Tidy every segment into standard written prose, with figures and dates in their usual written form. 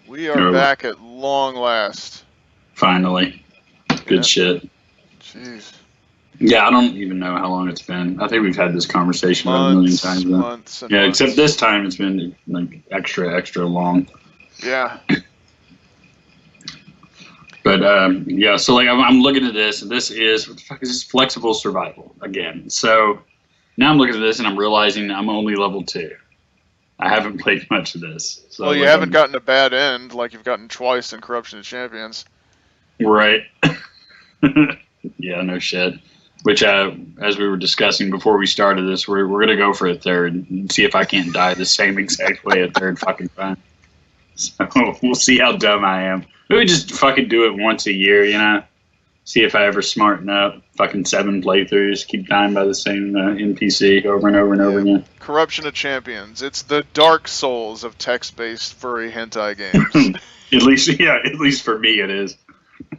We are back at long last. Finally. Good shit. Jeez. Yeah, I don't even know how long it's been. I think we've had this conversation about a million times now. Months and yeah, months. except this time it's been like extra long. Yeah. But yeah, so like I'm looking at this, and this is what the fuck is this? Flexible survival again. So now I'm looking at this, and I'm realizing I'm only level 2. I haven't played much of this. So well, you like, haven't gotten a bad end like you've gotten twice in Corruption of Champions. Right. Yeah, no shit. Which, as we were discussing before we started this, we're gonna go for a third and see if I can't die the same exact way a third fucking time. So we'll see how dumb I am. Maybe just fucking do it once a year, you know? See if I ever smarten up. Fucking 7 playthroughs, keep dying by the same NPC over and over and over again. Corruption of Champions. It's the Dark Souls of text-based furry hentai games. At least for me it is.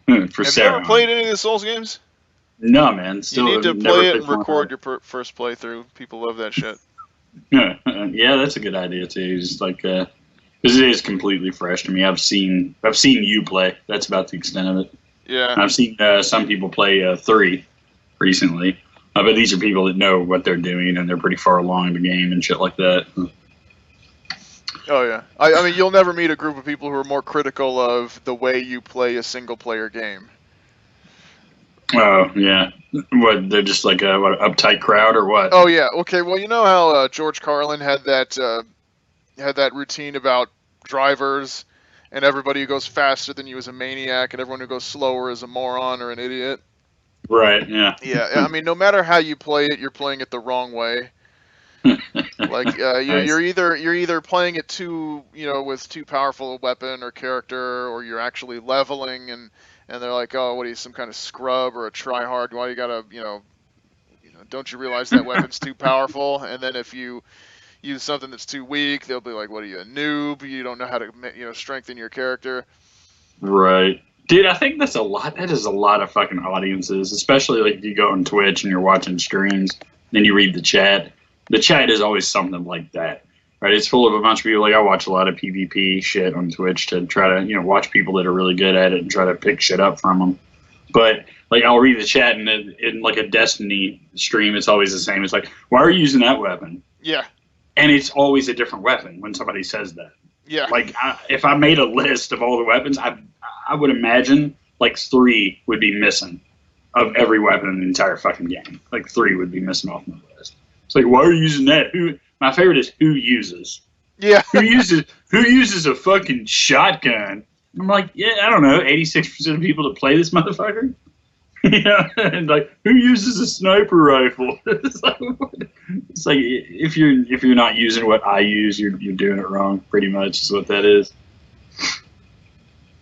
For Have Sarah. you ever played any of the Souls games? No, man. Still you need to play it and record your first playthrough. People love that shit. Yeah, that's a good idea too. Just like, because it is completely fresh to me. I've seen you play. That's about the extent of it. Yeah. And I've seen some people play 3 recently. But these are people that know what they're doing and they're pretty far along in the game and shit like that. Oh yeah. I mean, you'll never meet a group of people who are more critical of the way you play a single-player game. Oh yeah. What, they're just like a uptight crowd or what? Oh yeah. Okay. Well, you know how George Carlin had that routine about drivers, and everybody who goes faster than you is a maniac, and everyone who goes slower is a moron or an idiot. Right. Yeah. Yeah. I mean, no matter how you play it, you're playing it the wrong way. Like you're either playing it with too powerful a weapon or character, or you're actually leveling and they're like, oh, what are you, some kind of scrub or a tryhard? Why you gotta don't you realize that weapon's too powerful? And then if you use something that's too weak, they'll be like, what are you, a noob? You don't know how to strengthen your character. Right. Dude, I think that's a lot. That is a lot of fucking audiences, especially like if you go on Twitch and you're watching streams, then you read the chat. The chat is always something like that, right? It's full of a bunch of people. Like I watch a lot of PvP shit on Twitch to try to, watch people that are really good at it and try to pick shit up from them. But like I'll read the chat and in like a Destiny stream, it's always the same. It's like, why are you using that weapon? Yeah. And it's always a different weapon when somebody says that. Yeah. Like if I made a list of all the weapons, I would imagine like 3 would be missing of every weapon in the entire fucking game. Like 3 would be missing off my list. It's like, why are you using that? My favorite is who uses. Yeah. Who uses a fucking shotgun? I'm like, yeah, I don't know, 86% of people that play this motherfucker. Yeah, and like, who uses a sniper rifle? It's like if you're not using what I use, you're doing it wrong. Pretty much is what that is.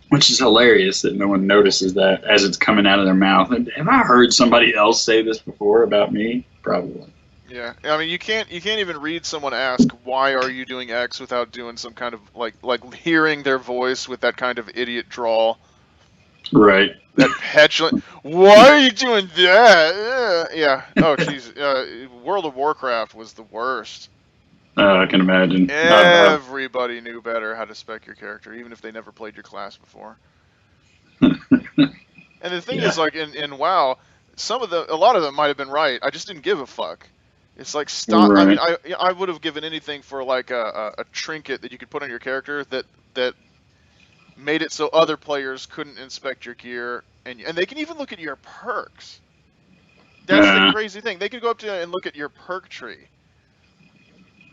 Which is hilarious that no one notices that as it's coming out of their mouth. Have I heard somebody else say this before about me? Probably. Yeah, I mean, you can't even read someone ask, why are you doing X without doing some kind of, like hearing their voice with that kind of idiot drawl. Right. That petulant, why are you doing that? Yeah. Oh, jeez. World of Warcraft was the worst. I can imagine. Everybody knew better how to spec your character, even if they never played your class before. And the thing is, like, in WoW, a lot of them might have been right. I just didn't give a fuck. It's like, stop. Right. I mean, I would have given anything for like a trinket that you could put on your character that made it so other players couldn't inspect your gear, and they can even look at your perks. That's the crazy thing. They could go up to you and look at your perk tree.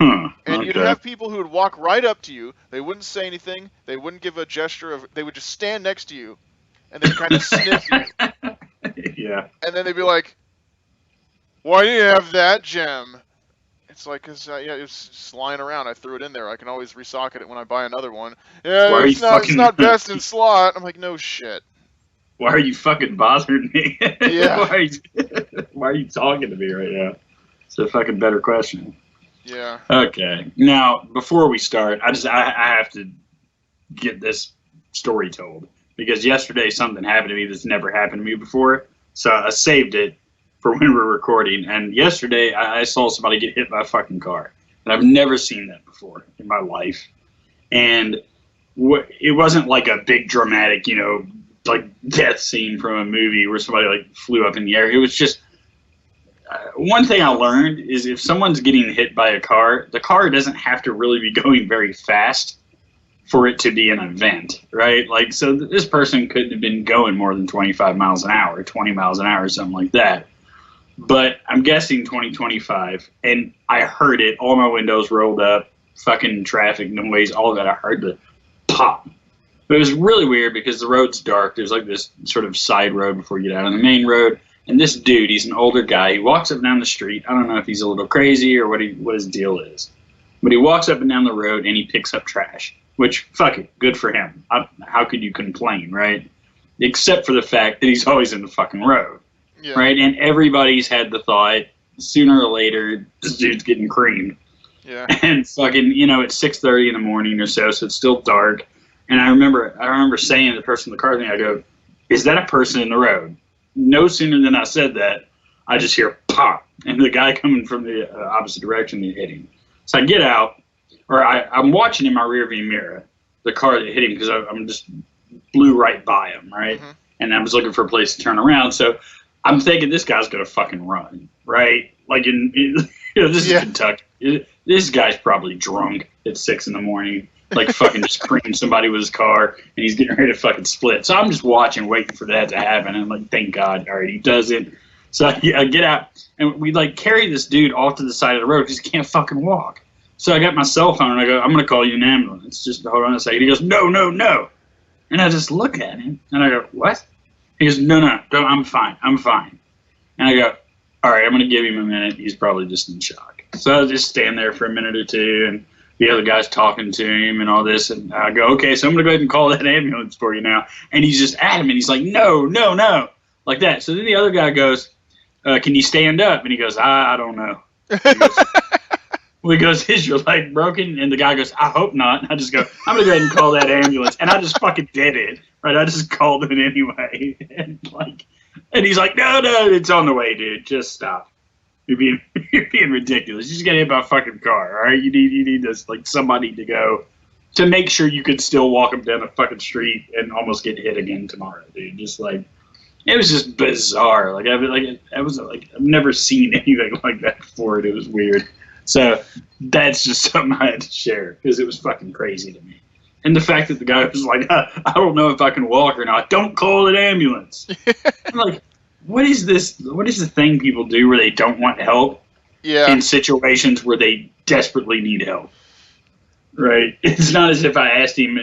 And you'd have people who would walk right up to you. They wouldn't say anything. They wouldn't give a gesture they would just stand next to you, and they'd kind of sniff you. Yeah. And then they'd be like, why do you have that gem? It's like, cause it's just lying around. I threw it in there. I can always resocket it when I buy another one. Yeah, it's not best in slot. I'm like, no shit. Why are you fucking bothering me? Yeah. Why are you talking to me right now? It's a fucking better question. Yeah. Okay. Now, before we start, I have to get this story told because yesterday something happened to me that's never happened to me before. So I saved it for when we're recording. And yesterday I saw somebody get hit by a fucking car. And I've never seen that before in my life. And it wasn't like a big dramatic, like death scene from a movie where somebody like flew up in the air. It was just one thing I learned is if someone's getting hit by a car, the car doesn't have to really be going very fast for it to be an event, right? Like, so this person couldn't have been going more than 25 miles an hour, 20 miles an hour, something like that. But I'm guessing 2025, and I heard it. All my windows rolled up, fucking traffic noise, all of that. I heard the pop. But it was really weird because the road's dark. There's like this sort of side road before you get out on the main road. And this dude, he's an older guy. He walks up and down the street. I don't know if he's a little crazy or what his deal is. But he walks up and down the road and he picks up trash. Which, fuck it, good for him. How could you complain, right? Except for the fact that he's always in the fucking road. Yeah. Right? And everybody's had the thought, sooner or later, this dude's getting creamed. Yeah. And fucking, it's 6:30 in the morning or so it's still dark. And I remember saying to the person in the car thing, I go, is that a person in the road? No sooner than I said that, I just hear pop. And the guy coming from the opposite direction, he hit him. So I get out, or I'm watching in my rearview mirror the car that hit him because I'm just blew right by him, right? Mm-hmm. And I was looking for a place to turn around. So I'm thinking this guy's going to fucking run, right? Like, this is Kentucky. This guy's probably drunk at 6 in the morning, like fucking just creamed somebody with his car, and he's getting ready to fucking split. So I'm just watching, waiting for that to happen, and I'm like, thank God, all right, he doesn't. So I get out, and we like carry this dude off to the side of the road because he can't fucking walk. So I got my cell phone, and I go, I'm going to call you an ambulance. Just hold on a second. He goes, no, no, no. And I just look at him, and I go, what? He goes, no, I'm fine. And I go, all right, I'm going to give him a minute. He's probably just in shock. So I'll just stand there for a minute or two, and the other guy's talking to him and all this. And I go, okay, so I'm going to go ahead and call that ambulance for you now. And he's just adamant. He's like, no, no, no, like that. So then the other guy goes, can you stand up? And he goes, I don't know. He goes, is your leg broken? And the guy goes, I hope not. And I just go, I'm going to go ahead and call that ambulance. And I just fucking did it. Right? I just called it anyway. And he's like, no, it's on the way, dude. Just stop. You're being ridiculous. You just got hit by a fucking car, all right? You need this, like, somebody to go to make sure you could still walk up down the fucking street and almost get hit again tomorrow, dude. Just like, it was just bizarre. Like, I've never seen anything like that before, and it was weird. So that's just something I had to share because it was fucking crazy to me. And the fact that the guy was like, I don't know if I can walk or not. Don't call an ambulance. I'm like, what is this? What is the thing people do where they don't want help in situations where they desperately need help? Right? It's not as if I asked him,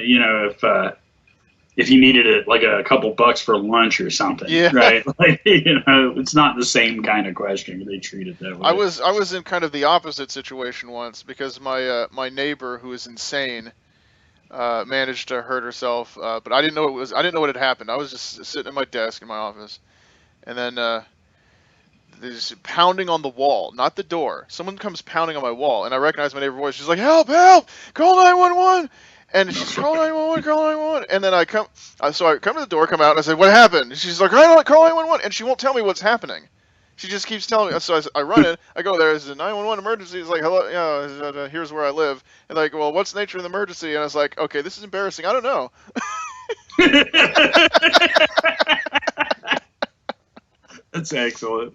if he needed a couple bucks for lunch or something. Yeah. Right? Like, it's not the same kind of question. They treat it that way. I was in kind of the opposite situation once because my neighbor, who is insane, managed to hurt herself, but I didn't know what had happened. I was just sitting at my desk in my office, and then there's pounding on the wall, not the door. Someone comes pounding on my wall, and I recognize my neighbor's voice. She's like, "Help! Help! Call 911!" And she's call 911, call 911. And then I come to the door, come out, and I say, "What happened?" And she's like, "Call 911," and she won't tell me what's happening. She just keeps telling me. So I run in. I go there. It's a 911 emergency. It's like, hello, yeah, here's where I live. And like, well, what's the nature of the emergency? And I was like, okay, this is embarrassing. I don't know. That's excellent.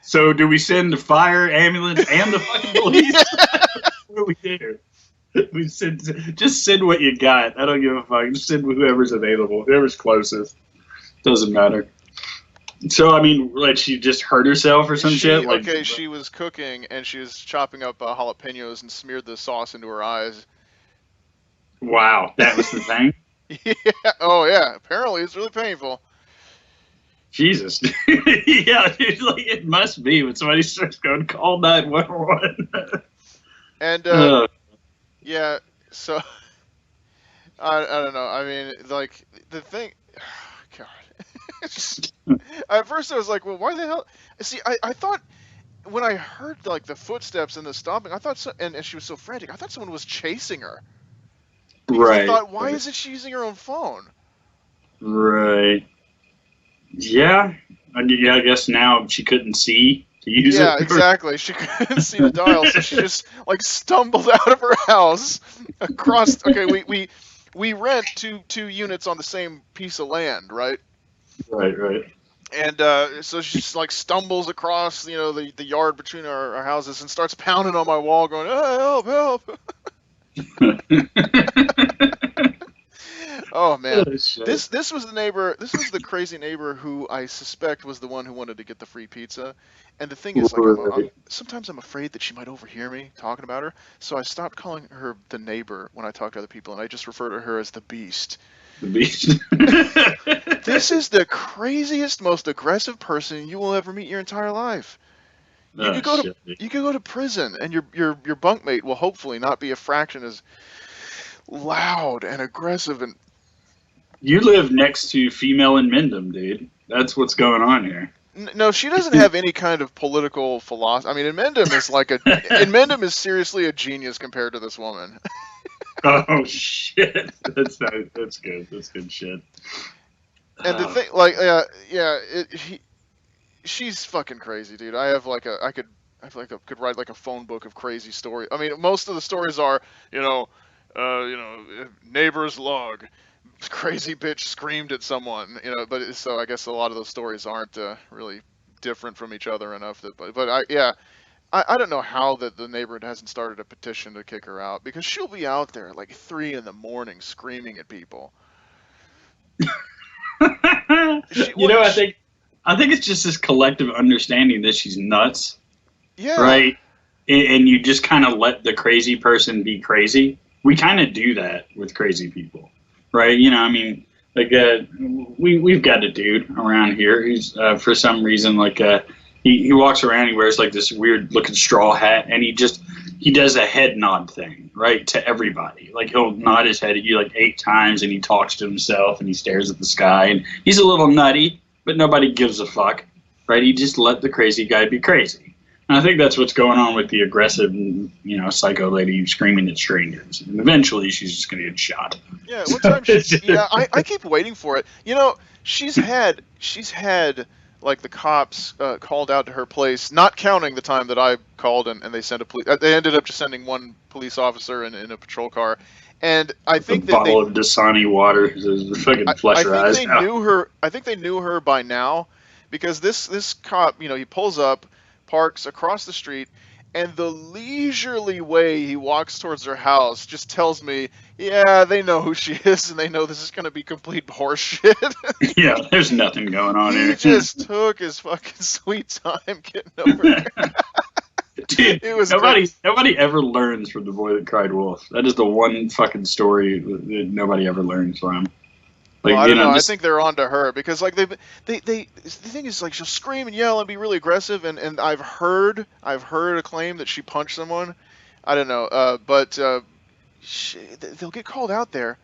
So, do we send the fire, ambulance, and the fucking police? What do we do? Just send what you got. I don't give a fuck. Just send whoever's available, whoever's closest. Doesn't matter. So, I mean, like, she just hurt herself or some shit? Like, okay, she was cooking, and she was chopping up jalapenos and smeared the sauce into her eyes. Wow, that was the thing? Yeah. Oh, yeah. Apparently, it's really painful. Jesus. Yeah, dude, like, it must be when somebody starts going, call 911. And, yeah, so, I don't know. I mean, like, the thing... God. At first I was like, well, why the hell? See, I thought when I heard like the footsteps and the stomping, I thought and she was so frantic, I thought someone was chasing her. Right. I thought, why isn't she using her own phone? Right. Yeah. I guess now she couldn't see to use Yeah, it. exactly. She couldn't see the dial, so she just like stumbled out of her house across. Okay, we rent two units on the same piece of land, right? Right, right. And so she just like stumbles across, the yard between our houses and starts pounding on my wall, going, "Help, help!" Oh man, Oh, shit. this was the neighbor. This was the crazy neighbor who I suspect was the one who wanted to get the free pizza. And the thing is, like, Right. sometimes I'm afraid that she might overhear me talking about her, so I stopped calling her the neighbor when I talk to other people, and I just refer to her as the beast. The beast. This is the craziest, most aggressive person you will ever meet in your entire life. You Oh could go to shit. you could go to prison, and your bunkmate will hopefully not be a fraction as loud and aggressive and You live next to female in Mendham, dude. That's what's going on here. No, she doesn't have any kind of political philosophy. I mean, Inmendham is seriously a genius compared to this woman. Oh shit. That's good. That's good shit. And the Uh, thing, like, yeah, she's fucking crazy, dude. I feel like I could write like a phone book of crazy stories. I mean, most of the stories are, neighbor's log, crazy bitch screamed at someone, But so I guess a lot of those stories aren't really different from each other enough but yeah. I don't know how the neighborhood hasn't started a petition to kick her out because she'll be out there at like 3 in the morning screaming at people. She, you what, know, I she, think I think it's just this collective understanding that she's nuts, yeah, right? And you just kind of let the crazy person be crazy. We kind of do that with crazy people, right? I mean, like we've got a dude around here who's for some reason he walks around, he wears like this weird looking straw hat, and he does a head nod thing, right, to everybody. Like he'll nod his head at you like 8 times, and he talks to himself, and he stares at the sky, and he's a little nutty, but nobody gives a fuck, right? He just let the crazy guy be crazy. And I think that's what's going on with the aggressive, psycho lady screaming at strangers. And eventually, she's just going to get shot. yeah. One So time I keep waiting for it. She's had like the cops called out to her place, not counting the time that I called and they sent a police. They ended up just sending one police officer in a patrol car, and I with a think that they bottle of Dasani water to fucking flush I her think eyes they out. knew her. I think they knew her by now, because this cop, he pulls up, parks across the street, and the leisurely way he walks towards her house just tells me, yeah, they know who she is, and they know this is going to be complete horseshit. Yeah, there's nothing going on He here. just took his fucking sweet time getting over there. Dude, It was great. nobody ever learns from the boy that cried wolf. That is the one fucking story that nobody ever learns from. Well, Like, I don't know. I this. think they're on to her because like they the thing is like she'll scream and yell and be really aggressive and I've heard a claim that she punched someone. I don't know, but they'll get called out there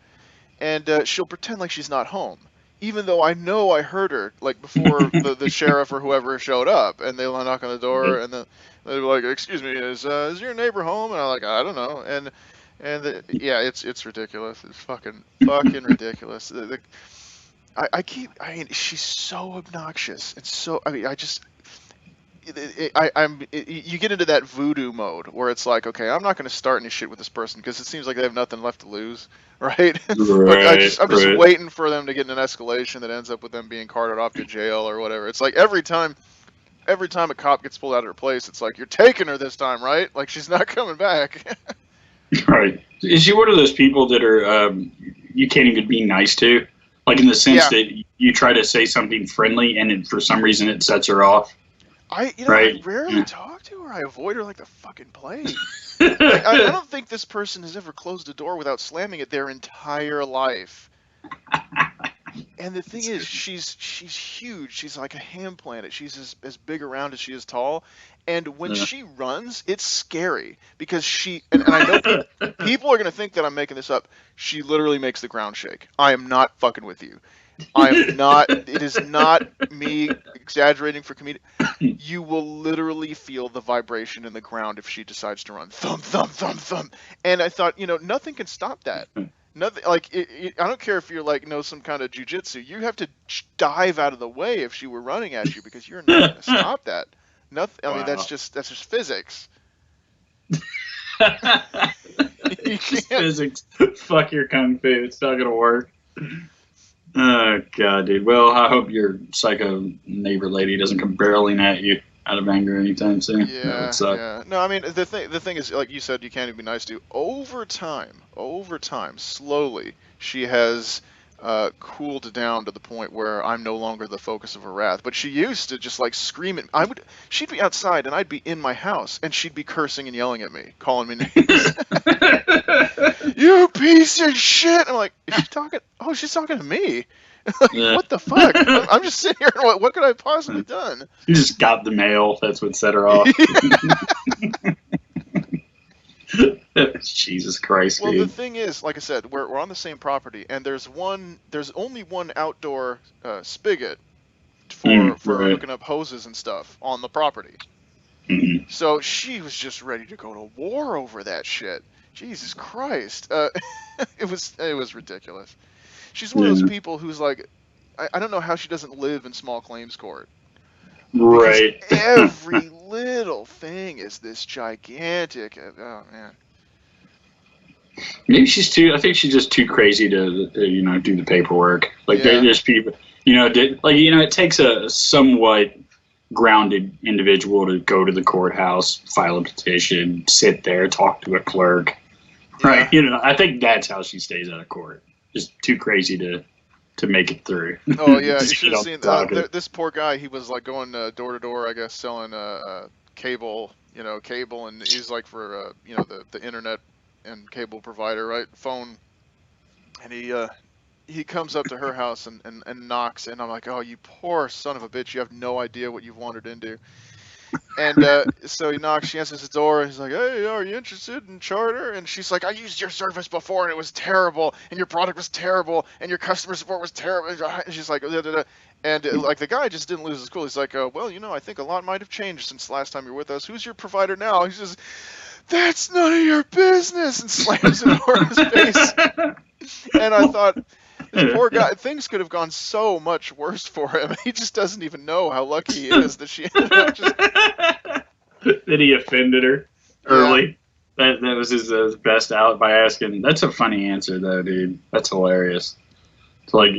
and she'll pretend like she's not home, even though I know I heard her like before the sheriff or whoever showed up, and they'll knock on the door and then they'll be like, "Excuse me, is your neighbor home?" And I'm like, "I don't know," yeah, it's ridiculous. It's fucking ridiculous. I mean, she's so obnoxious and so. I mean, you get into that voodoo mode where it's like, okay, I'm not going to start any shit with this person because it seems like they have nothing left to lose, right? But Right, I'm just right. waiting for them to get in an escalation that ends up with them being carted off to jail or whatever. It's like every time a cop gets pulled out of her place, it's like, you're taking her this time, right? Like she's not coming back. Right. Is she one of those people that are you can't even be nice to? Like in the sense Yeah, that you try to say something friendly and for some reason it sets her off, I right? rarely talk to her. I avoid her like the fucking plague. Like I don't think this person has ever closed a door without slamming it their entire life. And the thing is, she's huge. She's like a ham planet. She's as big around as she is tall. And when Yeah. she runs, it's scary because and I know people are gonna think that I'm making this up. She literally makes the ground shake. I am not fucking with you. I am not. It is not me exaggerating for comedic. You will literally feel the vibration in the ground if she decides to run. Thump, thump, thump, thump. And I thought, nothing can stop that. Nothing like I don't care if you're like know some kind of jujitsu. You have to dive out of the way if she were running at you because you're not going to stop that. Nothing. I mean, Wow. that's just physics. You Just can't. physics. Fuck your kung fu. It's not gonna work. Oh god, dude. Well, I hope your psycho neighbor lady doesn't come barreling at you out of anger anytime soon. That would Yeah, suck. yeah. No, I mean the thing is, like you said, you can't even be nice to. Over time, slowly, she has cooled down to the point where I'm no longer the focus of her wrath. But she used to just like scream at. She'd be outside and I'd be in my house and she'd be cursing and yelling at me, calling me names. You piece of shit! I'm like, is she talking? Oh, she's talking to me. Like, Yeah. what the fuck? I'm just sitting here. What could I have possibly done? You just got the mail. That's what set her off. Jesus Christ, Well, the dude. thing is, like I said, we're on the same property, and there's only one outdoor spigot for Right. hooking up hoses and stuff on the property. Mhm. So she was just ready to go to war over that shit. Jesus Christ, it was ridiculous. She's one of those Yeah. people who's like, I don't know how she doesn't live in small claims court because Right. every little thing is this gigantic. Oh man. Maybe she's too. I think she's just too crazy to do the paperwork. Like Yeah. there's people, it takes a somewhat grounded individual to go to the courthouse, file a petition, sit there, talk to a clerk. Right. Yeah. I think that's how she stays out of court. Just too crazy to make it through. Oh yeah, you Just should get have on seen the docket. this poor guy. He was like going door to door, I guess, selling cable, cable, and he's like for the internet and cable provider, right? Phone, and he comes up to her house and knocks, and I'm like, oh, you poor son of a bitch, you have no idea what you've wandered into. And so he knocks, she answers the door, and he's like, hey, are you interested in Charter? And she's like, I used your service before, and it was terrible, and your product was terrible, and your customer support was terrible. And she's like, da, da, da. And like the guy just didn't lose his cool. He's like, well, I think a lot might have changed since the last time you were with us. Who's your provider now? He says, that's none of your business, and slams the door in his face. And I thought, this poor guy, things could have gone so much worse for him. He just doesn't even know how lucky he is that she ended up just. That he offended her Yeah. early. That was his best out by asking. That's a funny answer though, dude. That's hilarious. It's like,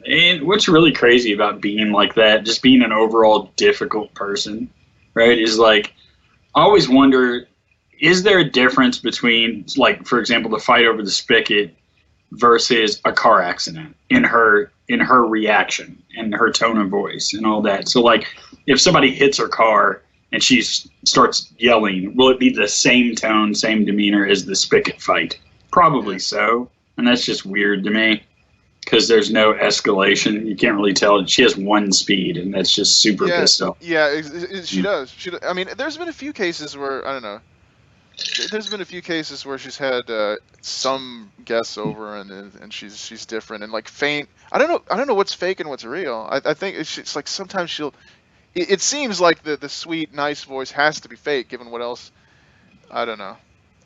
and what's really crazy about being like that, just being an overall difficult person, right? Is like, I always wonder, is there a difference between, like, for example, the fight over the spigot versus a car accident in her reaction and her tone of voice and all that. So like if somebody hits her car and she starts yelling, will it be the same tone, same demeanor as the spigot fight? Probably Yeah. so. And that's just weird to me because there's no escalation. You can't really tell. She has one speed and that's just super Yeah, pissed off. yeah, she does. I mean, there's been a few cases where I don't know. There's been a few cases where she's had some guests over and she's different and like faint. I don't know what's fake and what's real. I think it's like sometimes she'll. It seems like the sweet nice voice has to be fake given what else. I don't know.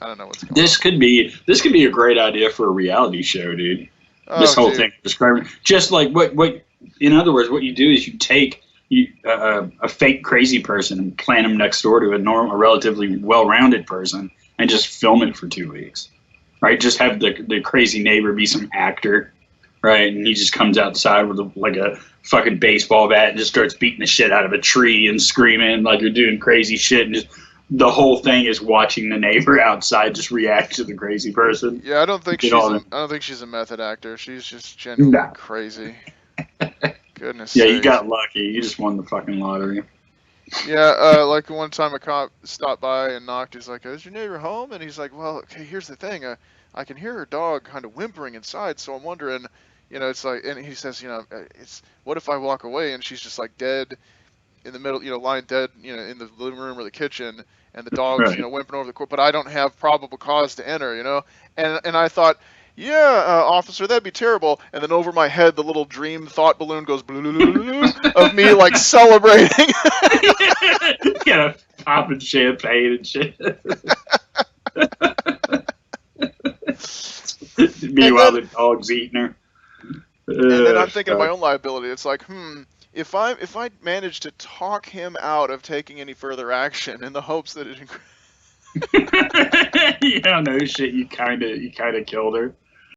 I don't know what's going This on. could be a great idea for a reality show, dude. This Oh, whole dude. thing describing just like what in other words what you do is you take a fake crazy person and plant them next door to a relatively well-rounded person and just film it for 2 weeks, right? Just have the crazy neighbor be some actor, right? And he just comes outside with like a fucking baseball bat and just starts beating the shit out of a tree and screaming like you're doing crazy shit, and just the whole thing is watching the neighbor outside just react to the crazy person. Yeah, I don't think Get she's all a, the I don't think she's a method actor. She's just genuinely nah. crazy. Goodness Yeah, you sakes. got lucky. You just won the fucking lottery. Yeah, like one time a cop stopped by and knocked. He's like, "Is your neighbor home?" And he's like, "Well, okay, here's the thing. I can hear her dog kind of whimpering inside, so I'm wondering, it's like." And he says, "It's what if I walk away and she's just like dead in the middle, lying dead, in the living room or the kitchen, and the dog's, Right. whimpering over the court, but I don't have probable cause to enter." And I thought, yeah, officer, that'd be terrible. And then over my head, the little dream thought balloon goes blue of me like celebrating. Yeah, popping champagne and shit. And Meanwhile, then the dog's eating her. and then I'm thinking of my Fuck. own liability. It's like, if I manage to talk him out of taking any further action in the hopes that it Yeah, no shit. You kind of killed her.